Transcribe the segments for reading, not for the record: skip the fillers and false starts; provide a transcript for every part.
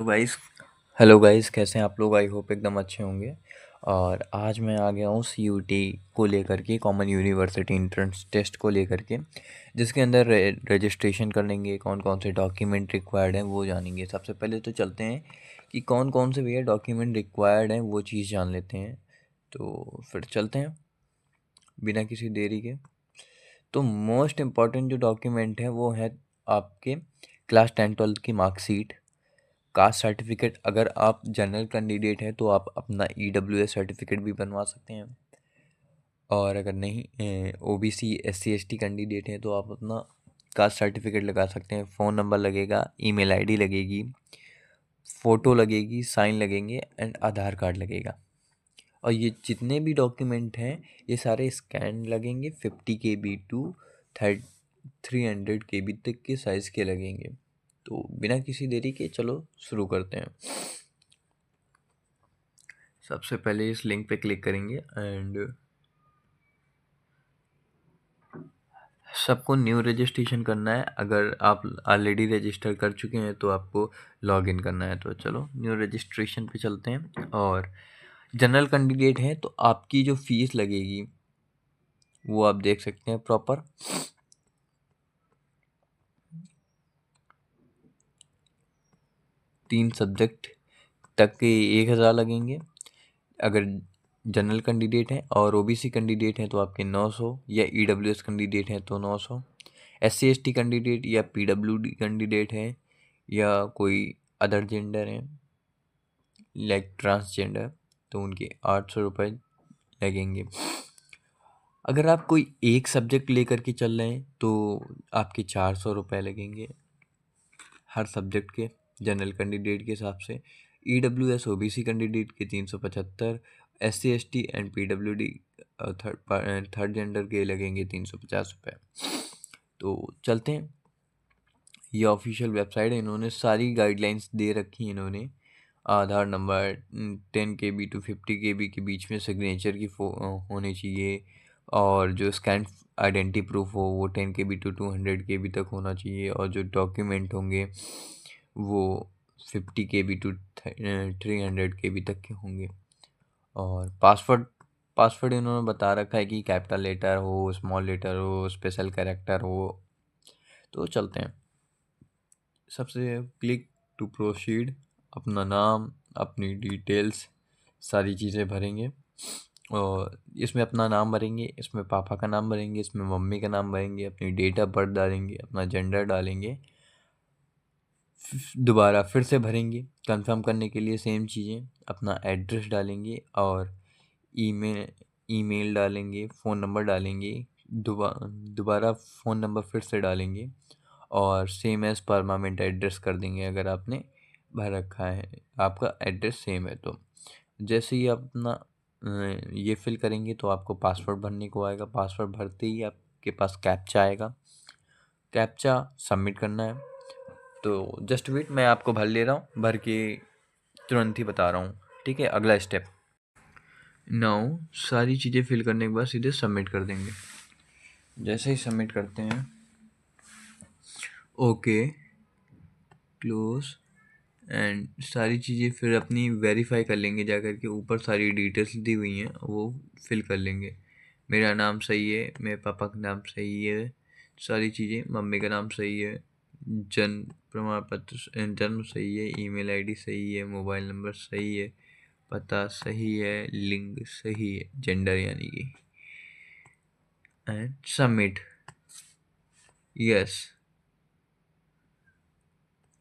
Guys hello guys, कैसे हैं आप लोग? आई होप एकदम अच्छे होंगे। और आज मैं आ गया हूँ सीयूटी को लेकर के, कॉमन यूनिवर्सिटी एंट्रेंस टेस्ट को लेकर के, जिसके अंदर रजिस्ट्रेशन करेंगे। कौन कौन से डॉक्यूमेंट रिक्वायर्ड हैं वो जानेंगे। सबसे पहले तो चलते हैं कि कौन कौन से भैया डॉक्यूमेंट रिक्वायर्ड हैं वो चीज़ जान लेते हैं। तो फिर चलते हैं बिना किसी देरी के। तो मोस्ट इम्पॉर्टेंट जो डॉक्यूमेंट है वो है आपके क्लास 10-12 की मार्कशीट, कास्ट सर्टिफिकेट। अगर आप जनरल कैंडिडेट हैं तो आप अपना ईडब्ल्यूएस सर्टिफिकेट भी बनवा सकते हैं। और अगर नहीं ओबीसी एससी एसटी कैंडिडेट हैं तो आप अपना कास्ट सर्टिफिकेट लगा सकते हैं। फ़ोन नंबर लगेगा, ईमेल आईडी लगेगी, फ़ोटो लगेगी, साइन लगेंगे एंड आधार कार्ड लगेगा। और ये जितने भी डॉक्यूमेंट हैं ये सारे स्कैन लगेंगे। 50 KB टू 300 KB तक के साइज़ के लगेंगे। तो बिना किसी देरी के चलो शुरू करते हैं। सबसे पहले इस लिंक पे क्लिक करेंगे एंड सबको न्यू रजिस्ट्रेशन करना है। अगर आप ऑलरेडी रजिस्टर कर चुके हैं तो आपको लॉगिन करना है। तो चलो न्यू रजिस्ट्रेशन पे चलते हैं। और जनरल कैंडिडेट हैं तो आपकी जो फीस लगेगी वो आप देख सकते हैं प्रॉपर। तीन सब्जेक्ट तक के 1,000 लगेंगे अगर जनरल कैंडिडेट हैं। और ओबीसी कैंडिडेट हैं तो आपके 900, या ईडब्ल्यूएस कैंडिडेट हैं तो 900, एससी एसटी कैंडिडेट या पीडब्ल्यूडी कैंडिडेट हैं या कोई अदर जेंडर हैं लाइक ट्रांसजेंडर तो उनके 800 रुपये लगेंगे। अगर आप कोई एक सब्जेक्ट लेकर के चल रहे हैं तो आपके 400 रुपये लगेंगे हर सब्जेक्ट के, जनरल कैंडिडेट के हिसाब से। ईडब्ल्यूएस ओबीसी कैंडिडेट के 375, SC ST and PWD third gender के लगेंगे 350 रुपये। तो चलते हैं। ये ऑफिशियल वेबसाइट है, इन्होंने सारी गाइडलाइंस दे रखी हैं इन्होंने। आधार नंबर 10 KB टू 50 KB के बीच में सिग्नेचर की होनी चाहिए। और जो स्कैन आइडेंटिटी प्रूफ हो वो 10 KB टू 200 KB तक होना चाहिए। और जो डॉक्यूमेंट होंगे वो 50 KB टू 300 KB तक के होंगे। और पासवर्ड पासवर्ड इन्होंने बता रखा है कि कैपिटल लेटर हो, स्मॉल लेटर हो, स्पेशल कैरेक्टर हो। तो चलते हैं। सबसे क्लिक टू प्रोसीड, अपना नाम, अपनी डिटेल्स सारी चीज़ें भरेंगे। और इसमें अपना नाम भरेंगे, इसमें पापा का नाम भरेंगे, इसमें मम्मी का नाम भरेंगे, अपनी डेट ऑफ बर्थ डालेंगे, अपना जेंडर डालेंगे। दोबारा फिर से भरेंगे कंफर्म करने के लिए सेम चीज़ें, अपना एड्रेस डालेंगे और ईमेल ईमेल डालेंगे, फ़ोन नंबर डालेंगे। दोबारा फ़ोन नंबर फिर से डालेंगे और सेम एज़ परमानेंट एड्रेस कर देंगे अगर आपने भर रखा है, आपका एड्रेस सेम है तो। जैसे ही आप अपना ये फिल करेंगे तो आपको पासवर्ड भरने को आएगा। पासवर्ड भरते ही आपके पास कैप्चा आएगा, कैप्चा सबमिट करना है। तो जस्ट वेट, मैं आपको भर ले रहा हूँ, भर के तुरंत ही बता रहा हूँ। ठीक है, अगला स्टेप। नाउ सारी चीज़ें फिल करने के बाद सीधे सबमिट कर देंगे। जैसे ही सबमिट करते हैं, ओके क्लोज, एंड सारी चीज़ें फिर अपनी वेरीफाई कर लेंगे जाकर के। ऊपर सारी डिटेल्स दी हुई हैं वो फिल कर लेंगे। मेरा नाम सही है, मेरे पापा का नाम सही है, सारी चीज़ें, मम्मी का नाम सही है, जन्म प्रमाण पत्र जन्म सही है, ईमेल आईडी सही है, मोबाइल नंबर सही है, पता सही है, लिंग सही है, जेंडर यानी कि, एंड सबमिट। यस,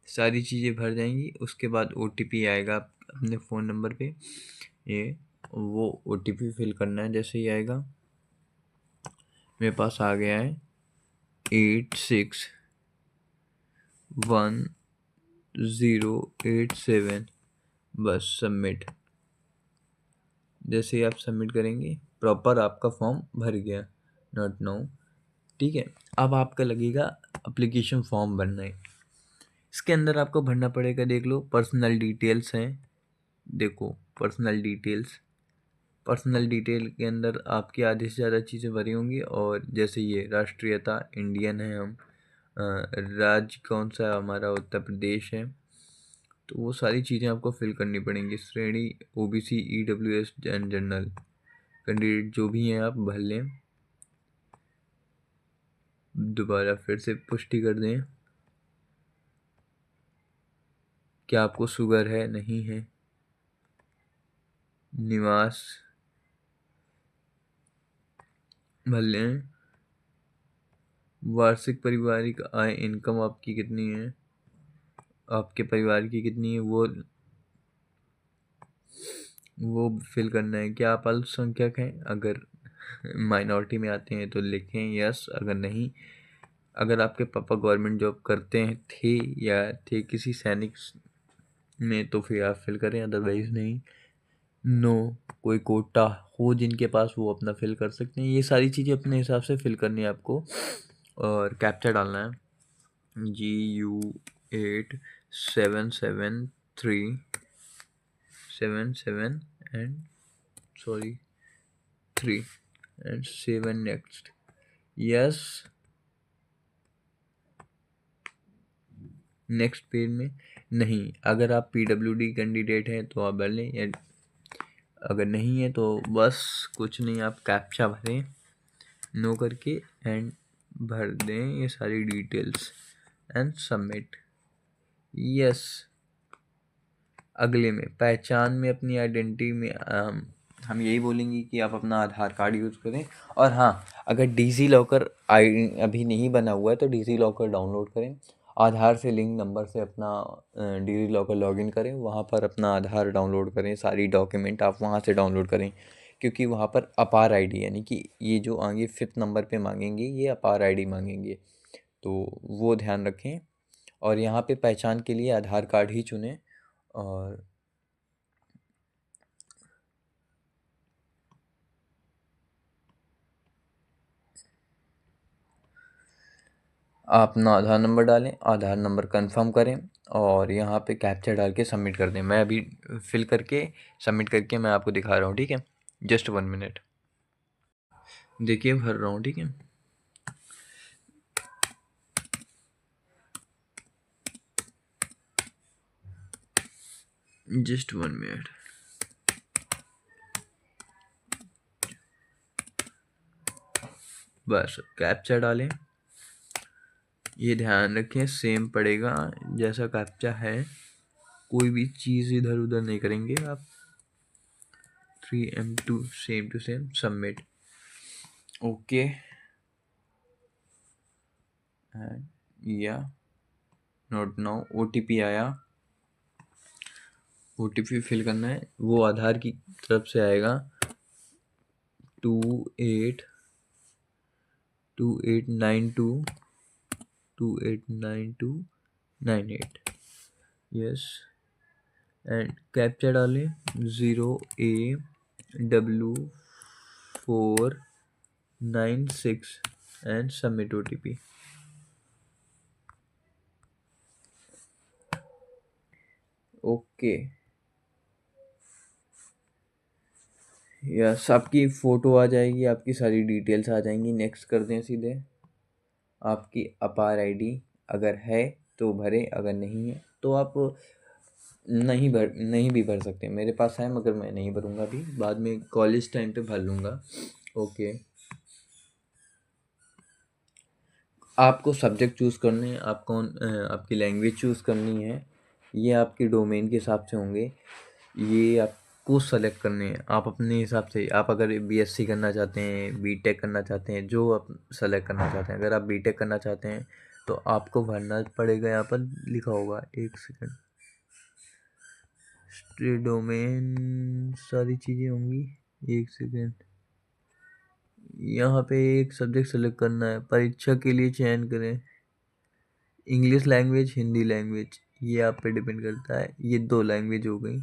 सारी चीज़ें भर जाएंगी। उसके बाद OTP आएगा अपने फ़ोन नंबर पे, ये वो OTP फिल करना है। जैसे ही आएगा, मेरे पास आ गया है 861087। बस सबमिट। जैसे ही आप सबमिट करेंगे प्रॉपर आपका फॉर्म भर गया। नॉट नो, ठीक है। अब आपका लगेगा एप्लीकेशन फॉर्म भरना है। इसके अंदर आपको भरना पड़ेगा, देख लो, पर्सनल डिटेल्स हैं। देखो पर्सनल डिटेल के अंदर आपकी आधे से ज़्यादा चीज़ें भरी होंगी। और जैसे ये राष्ट्रीयता इंडियन है हम, राज्य कौन सा है हमारा, उत्तर प्रदेश है। तो वो सारी चीज़ें आपको फिल करनी पड़ेंगी। श्रेणी OBC EWS and general candidate जो भी हैं आप भर लें। दोबारा फिर से पुष्टि कर दें। क्या आपको शुगर है? नहीं है। निवास भर लें। वार्षिक पारिवारिक आय इनकम आपकी कितनी है, आपके परिवार की कितनी है, वो फिल करना है। क्या आप अल्पसंख्यक हैं? अगर माइनॉरिटी में आते हैं तो लिखें यस, अगर नहीं, अगर आपके पापा गवर्नमेंट जॉब करते हैं थे किसी सैनिक में तो फिर आप फिल करें, अदरवाइज नहीं। नो, कोई कोटा हो जिनके पास वो अपना फिल कर सकते हैं। ये सारी चीज़ें अपने हिसाब से फिल करनी है आपको और कैप्चा डालना है GU8773 and sorry 3 and 7 next yes. Next page में नहीं, अगर आप PWD कैंडिडेट हैं तो आप भर लें, या अगर नहीं है तो बस कुछ नहीं, आप कैप्चा भरें नो करके एंड भर दें ये सारी डिटेल्स एंड सबमिट यस। अगले में पहचान में अपनी आइडेंटिटी में हम यही बोलेंगे कि आप अपना आधार कार्ड यूज़ करें। और हाँ, अगर डिजी लॉकर अभी नहीं बना हुआ है तो डिजी लॉकर डाउनलोड करें, आधार से लिंक नंबर से अपना डिजी लॉकर लॉगिन करें, वहाँ पर अपना आधार डाउनलोड करें, सारी डॉक्यूमेंट आप वहाँ से डाउनलोड करें, क्योंकि वहाँ पर अपार आईडी यानी कि ये जो आगे 5th नंबर पे मांगेंगे ये अपार आईडी मांगेंगे, तो वो ध्यान रखें। और यहाँ पे पहचान के लिए आधार कार्ड ही चुनें। और आप अपना आधार नंबर डालें, आधार नंबर कंफर्म करें और यहाँ पे कैप्चा डाल के सबमिट कर दें। मैं अभी फिल करके सबमिट करके मैं आपको दिखा रहा हूँ, ठीक है? जस्ट 1 मिनट, देखिए भर रहा हूँ, ठीक है? Just 1 minute. बस कैप्चा डालें, ये ध्यान रखें सेम पड़ेगा जैसा कैप्चा है, कोई भी चीज़ इधर उधर नहीं करेंगे आप। 3M2 same to same submit okay या नोट नाउ। OTP आया, OTP फिल करना है, वो आधार की तरफ से आएगा 2892 यस एंड कैप्चा डालें 0AW496 and submit OTP okay yes. आपकी फ़ोटो आ जाएगी, आपकी सारी डिटेल्स आ जाएंगी। नेक्स्ट कर दें सीधे। आपकी अपार आईडी अगर है तो भरें, अगर नहीं है तो आप नहीं भी भर सकते। मेरे पास है मगर मैं नहीं भरूंगा अभी, बाद में कॉलेज टाइम पे भर लूँगा। ओके, आपको सब्जेक्ट चूज़ करने हैं, आप आपकी लैंग्वेज चूज़ करनी है, ये आपके डोमेन के हिसाब से होंगे, ये आपको सेलेक्ट करने हैं आप अपने हिसाब से। आप अगर BSc करना चाहते हैं, BTech करना चाहते हैं, जो आप सेलेक्ट करना चाहते हैं। अगर आप BTech करना चाहते हैं तो आपको भरना पड़ेगा, यहाँ पर लिखा होगा, एक सेकंड, डोमेन सारी चीज़ें होंगी, एक सेकंड। यहाँ पे एक सब्जेक्ट सेलेक्ट करना है, परीक्षा के लिए चयन करें, इंग्लिश लैंग्वेज, हिंदी लैंग्वेज, ये आप पे डिपेंड करता है। ये 2 लैंग्वेज हो गई,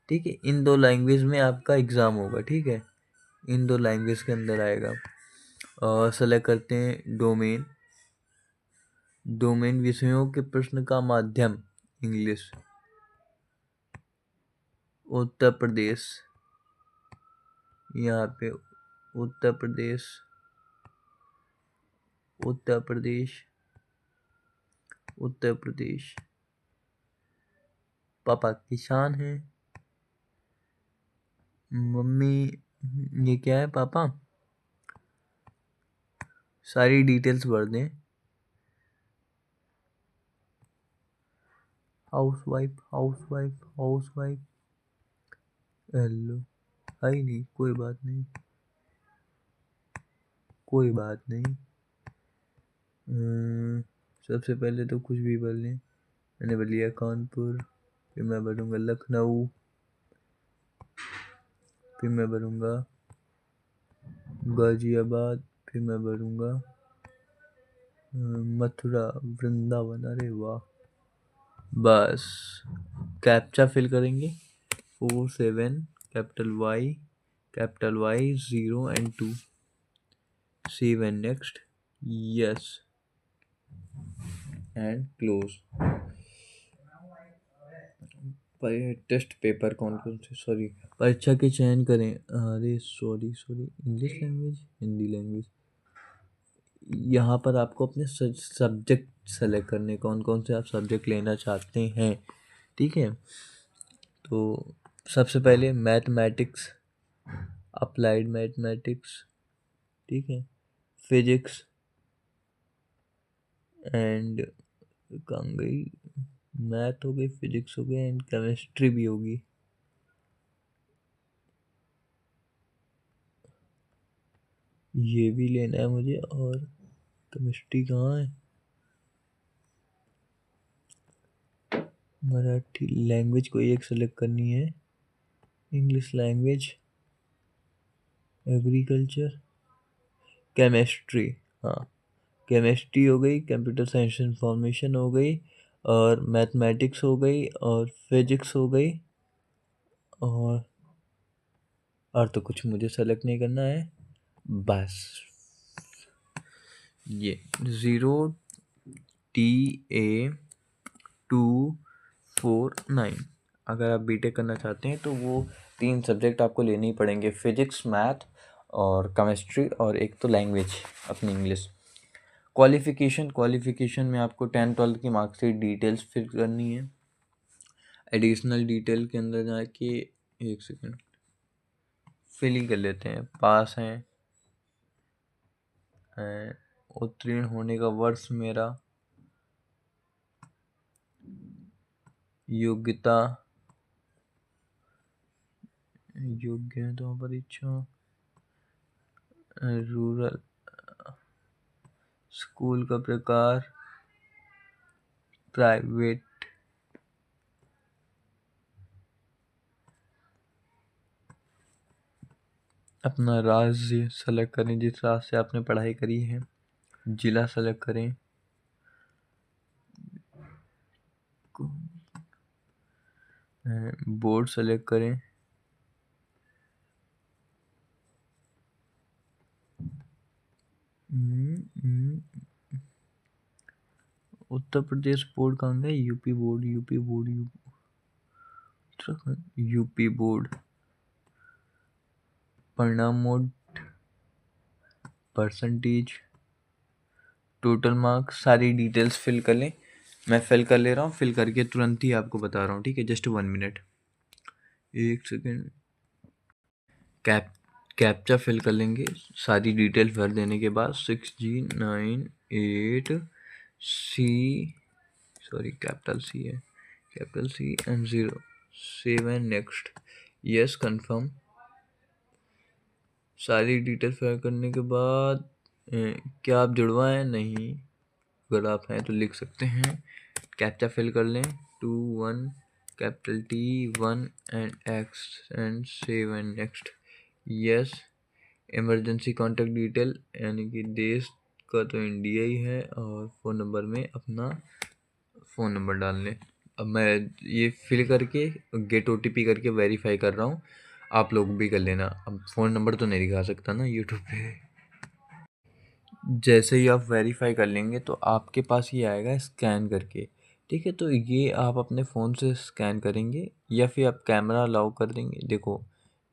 ठीक है? इन 2 लैंग्वेज में आपका एग्ज़ाम होगा, ठीक है? इन 2 लैंग्वेज के अंदर आएगा। और सेलेक्ट करते हैं डोमेन, डोमेन विषयों के प्रश्न का माध्यम इंग्लिश, उत्तर प्रदेश, यहाँ पे उत्तर प्रदेश, उत्तर प्रदेश, उत्तर प्रदेश, पापा किसान हैं। मम्मी, ये क्या है पापा? सारी डिटेल्स भर दें। Housewife, housewife, housewife. हेलो, आई नहीं, कोई बात नहीं, कोई बात नहीं। सबसे पहले तो कुछ भी भर लें। मैंने भर लिया कानपुर, फिर मैं भरूँगा लखनऊ, फिर मैं भरूँगा गाजियाबाद, फिर मैं भरूँगा मथुरा, वृंदावन। अरे वाह, बस कैप्चा फिल करेंगे 47 capital Y 0 and 2। Save and next, yes and close. Test paper कौन कौन से, सॉरी, परीक्षा के चयन करें। अरे sorry, English language, Hindi language. यहाँ पर आपको अपने सब्जेक्ट सेलेक्ट करने, कौन कौन से आप सब्जेक्ट लेना चाहते हैं। ठीक है, तो सबसे पहले मैथमेटिक्स, अप्लाइड मैथमेटिक्स, ठीक है, फिजिक्स एंड कहाँ गई, मैथ हो गई, फिजिक्स हो गई एंड केमिस्ट्री भी होगी। ये भी लेना है मुझे, और केमिस्ट्री कहाँ है। मराठी लैंग्वेज कोई एक सेलेक्ट करनी है, इंग्लिश लैंग्वेज, एग्रीकल्चर, केमिस्ट्री। हाँ, केमिस्ट्री हो गई, कंप्यूटर साइंस इंफॉर्मेशन हो गई, और मैथमेटिक्स हो गई, और फिजिक्स हो गई, और तो कुछ मुझे सेलेक्ट नहीं करना है। बस ये 0TA249। अगर आप बीटेक करना चाहते हैं तो वो 3 सब्जेक्ट आपको लेने ही पड़ेंगे, फिजिक्स, मैथ और केमिस्ट्री, और एक तो लैंग्वेज अपनी इंग्लिश। क्वालिफ़िकेशन में आपको 10th-12th की मार्कशीट डिटेल्स फिल करनी है। एडिशनल डिटेल के अंदर जाके, एक सेकेंड, फिल ही कर लेते हैं। पास हैं, उत्तीर्ण होने का वर्ष मेरा, योग्यता, परीक्षा, रूरल, स्कूल का प्रकार, प्राइवेट, अपना राज्य सेलेक्ट करें जिस राज्य से आपने पढ़ाई करी है, जिला सेलेक्ट करें, बोर्ड सेलेक्ट करें, उत्तर प्रदेश बोर्ड कहाँ है, UP board, Uttarakhand, UP board, परिणाम मोड, परसेंटेज, टोटल मार्क्स, सारी डिटेल्स फिल कर लें। मैं फिल कर ले रहा हूँ, फिल करके तुरंत ही आपको बता रहा हूँ, ठीक है, जस्ट 1 मिनट, एक सेकेंड। कैप्चा फिल कर लेंगे, सारी डिटेल भर देने के बाद 6G98C, सॉरी कैपिटल सी है, capital C and 0, save and next, yes confirm. सारी डिटेल फिल करने के बाद क्या आप जुड़वा हैं? नहीं, अगर आप हैं तो लिख सकते हैं। कैप्चा फिल कर लें, 21 capital T1 and X and save and next, yes. Emergency contact detail, यानी कि देश का तो इंडिया ही है, और फ़ोन नंबर में अपना फ़ोन नंबर डाल लें। अब मैं ये फिल करके गेट OTP करके वेरीफाई कर रहा हूँ, आप लोग भी कर लेना। अब फ़ोन नंबर तो नहीं दिखा सकता ना यूट्यूब पे। जैसे ही आप वेरीफाई कर लेंगे तो आपके पास ये आएगा स्कैन करके, ठीक है, तो ये आप अपने फ़ोन से स्कैन करेंगे या फिर आप कैमरा अलाउ कर देंगे। देखो,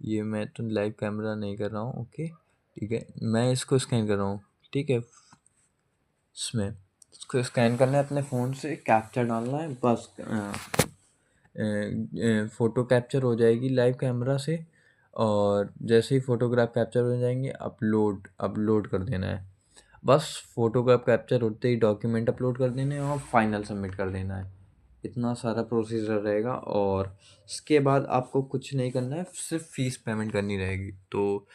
ये मैं तो लाइव कैमरा नहीं कर रहा हूँ, ओके, ठीक है, मैं इसको स्कैन कर रहा हूँ, ठीक है। इसमें इसको स्कैन करना है, अपने फ़ोन से कैप्चा डालना है, बस फ़ोटो कैप्चर हो जाएगी लाइव कैमरा से, और जैसे ही फ़ोटोग्राफ कैप्चर हो जाएंगे अपलोड कर देना है। बस फ़ोटोग्राफ कैप्चर होते ही डॉक्यूमेंट अपलोड कर देने हैं और फाइनल सबमिट कर देना है। इतना सारा प्रोसीजर रहेगा, और इसके बाद आपको कुछ नहीं करना है, सिर्फ फीस पेमेंट करनी रहेगी। तो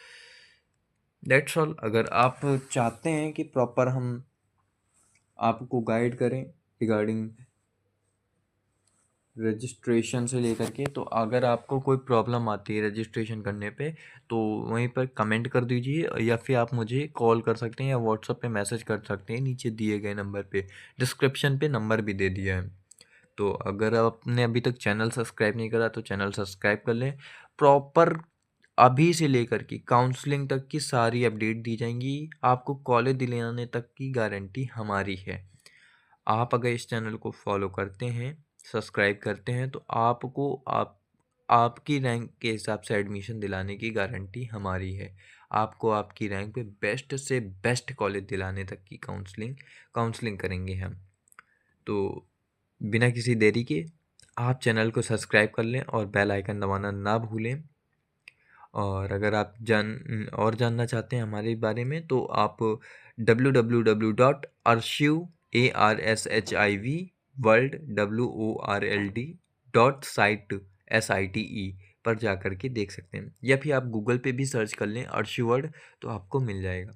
दैट्स ऑल। अगर आप चाहते हैं कि प्रॉपर हम आपको गाइड करें रिगार्डिंग रजिस्ट्रेशन से लेकर के, तो अगर आपको कोई प्रॉब्लम आती है रजिस्ट्रेशन करने पे, तो वहीं पर कमेंट कर दीजिए, या फिर आप मुझे कॉल कर सकते हैं या व्हाट्सएप पे मैसेज कर सकते हैं नीचे दिए गए नंबर पे। डिस्क्रिप्शन पे नंबर भी दे दिया है। तो अगर आपने अभी तक चैनल सब्सक्राइब नहीं करा तो चैनल सब्सक्राइब कर लें। प्रॉपर अभी से लेकर के काउंसलिंग तक की सारी अपडेट दी जाएंगी, आपको कॉलेज दिलाने तक की गारंटी हमारी है। आप अगर इस चैनल को फॉलो करते हैं, सब्सक्राइब करते हैं, तो आपको आपकी रैंक के हिसाब से एडमिशन दिलाने की गारंटी हमारी है। आपको आपकी रैंक पे बेस्ट से बेस्ट कॉलेज दिलाने तक की काउंसलिंग करेंगे हम। तो बिना किसी देरी के आप चैनल को सब्सक्राइब कर लें और बेल आइकन दबाना ना भूलें। और अगर आप और जानना चाहते हैं हमारे बारे में, तो आप www.arshiv वर्ल्ड WORLD .site पर जा कर के देख सकते हैं, या फिर आप गूगल पे भी सर्च कर लें अर्शिवर्ड, तो आपको मिल जाएगा।